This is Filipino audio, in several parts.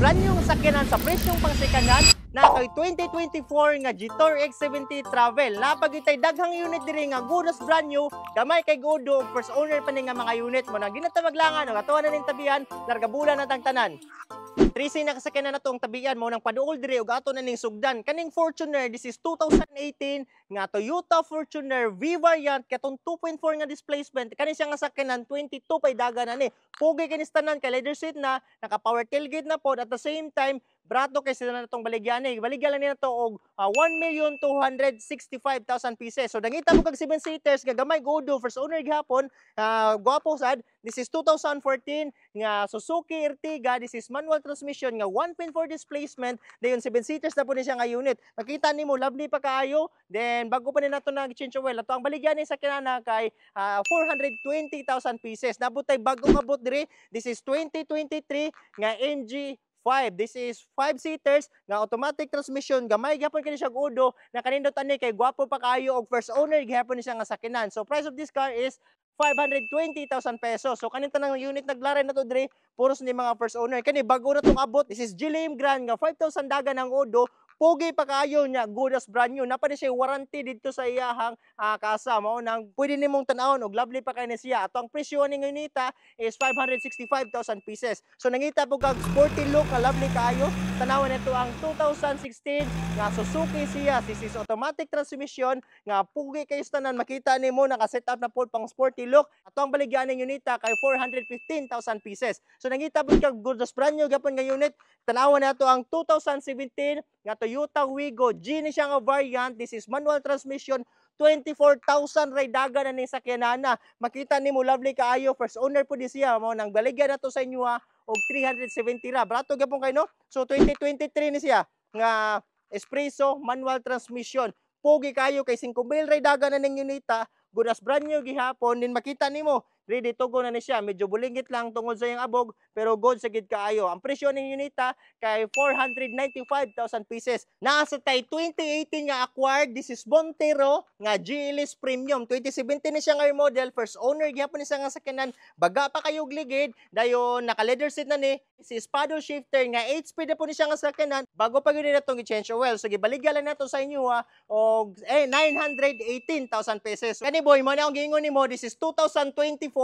brand new sakyanan sa presyong pangsikanan na kay 2024 nga G-Tour X70 Travel. Napagitay daghang unit diri nga gudos brand new, gamay kay godo ug first owner pa ni nga mga unit mo na ginatawag langan ug atuan na ning tabihan larga bulan na tangtanan. 3C na kasakyanan na itong tabian mo ng paduol diri ug ato na ning sugdan. Kaning Fortuner, this is 2018 nga Toyota Fortuner V variant katong 2.4 nga displacement. Kani siya nga sakyanan 22 pay daga na ni. Pugi kini tanan kay leather seat na, naka power tailgate na pod at the same time brato kay sila na itong baligyan ni. Baligyan lang nila to og 1,265,000 pieces. So dangita mo kag 7 seaters nga gamay godo first owner gihapon. Gwapo sad. This is 2014 nga Suzuki Ertiga. This is manual transmission nga 1.4 displacement. Dayon 7 seaters na po ni siya nga unit. Makita nimo lovely pa kaayo. Then bago pa ni nato nag-change oil. Ato ang baligyan ni sa kinana kay 420,000 pieces. Nabutay bagong abot diri. This is 2023 nga MG 5. This is 5 seaters nga automatic transmission. Gamay gyapon kini siya udo na kanindot ani kay gwapo pa kaayo og first owner gyapon ni siya nga sakyanan. So price of this car is 520,000 pesos. So kanin tanang unit naglaray na to diri puros ni mga first owner. Kani bago na tong abot. This is Gilliam Grand nga 5,000 dagan ang udo. Pogi pa kaayo niya, good as brand new. Napa ni siya warranty dito sa iyahang kasa. Mao nang pwede nimong tan-awon og lovely pa kay ni siya. Ato ang presyo ning unita is 565,000 pieces. So nangita po kag sporty look nga lovely kaayo. Tanawon nito ang 2016 nga Suzuki siya. This is automatic transmission nga pugi kay tanan. Makita nimo naka-set up na pod pang sporty look. Ato ang baligyan ning unita kay 415,000 pieces. So nangita po kag good as brand new gapon nga unit. Tanawon nato ang 2017 nga Toyota Wigo G ni siya nga variant. This is manual transmission. 24,000 ray daga na ning sakyanana. Makita nimo lovely kaayo first owner po di siya. Mao nang baligyan nato sa inyo og 370 ra. Brato gyapon kay no. So 2023 ni siya nga espresso manual transmission. Pogi kayo kay 5,000 ray daga na ning unita. Good as brand new gihapon. Din makita nimo ready to go na ni siya. Medyo bulingit lang tungod sa iyang abog pero good sa gid kaayo. Ang presyo ning unita kay 495,000 pieces. Nasa tay 2018 nga acquired. This is Montero nga GLS Premium. 2017 ni siya nga model. First owner gihapon ni siya nga sakyanan. Baga pa kayo ligid. Dayon naka leather seat na ni. This is paddle shifter nga 8 speed na po ni siya nga sakyanan. Bago pa gyud natong i-change oil. So gibaligyan lang nato sa inyo og 918,000 pesos. Kani boy mo na ang giingon nimo. This is 2024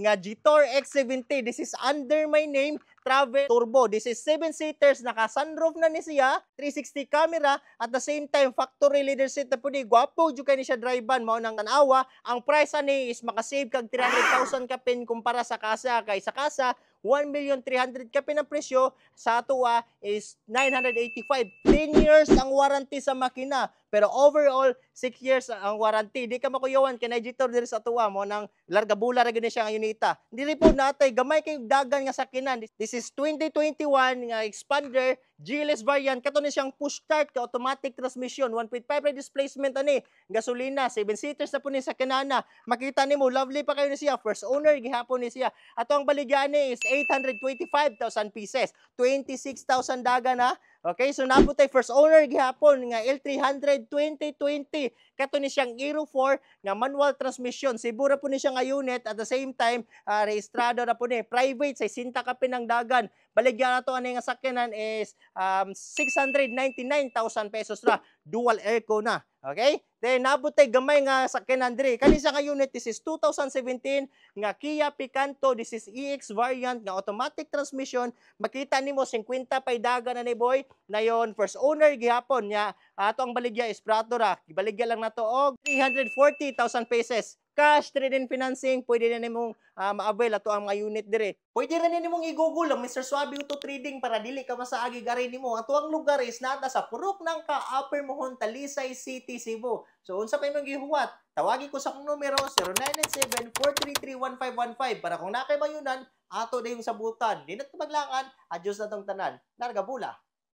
nga G-Tour X70. This is under my name, Travel Turbo. This is 7 seaters, naka sunroof na ni siya, 360 camera, at the same time factory leather seat na po ni. Gwapo jud kay ni siya drivean, mao nang tanawa. Ang price ani is makasave kag 300,000 kapin kumpara sa kasa. Kay sa kasa 1,300,000 kapin ang presyo, sa atua is 985. 10 years ang warranty sa makina. Pero overall, 6 years ang warranty. Di ka makuyawan kay G-Tour diri sa atua mo nang larga bula ra gid siya nga unita. Dili po natay gamay kay dagan nga sakinan. This is 2021 nga expander GLS variant. Kato ni siyang push start ka automatic transmission, 1.5 displacement ani, gasolina, 7 seaters na po ni sakinana. Makita nimo lovely pa kayo ni siya. First owner gihapon ni siya. Ato ang baligyan ni is 825,000 pieces. 26,000 daga na. Okay, so naputay first owner gihapon nga L300 2020. Kato ni siyang Euro 4 nga manual transmission. Sibura po ni siya nga unit at the same time rehistrado na po ni. Private sa sinta ka pinangdagan. Baligyan na to ani nga sakyanan is 699,000 pesos ra. Dual airco na. Okay? Then nabutay gamay nga sakyanan diri. Kani siya nga unit, this is 2017 nga Kia Picanto. This is EX variant nga automatic transmission. Makita nimo 50 pay daga na ni boy. Nayon first owner gihapon nya. Ato ang baligya is prato ra. Gibaligya lang nato og 340,000 pesos. Cash, trade-in financing, pwede na nimong ma-avail ato ang mga unit dire. Pwede rin nimong i-google ang Mr. Suabe Auto Trading para dili ka masaagi gari nimo. Ato ang lugar is nata sa Purok ng Upper Mohon, Talisay City, Cebu. So unsa pa imong gihuwat? Tawagi ko sa akong numero 0997-433-1515 para kung nakay bayunan, ato na yung sabutan. Di na maglangan, adyos na tong tanan. Larga bula.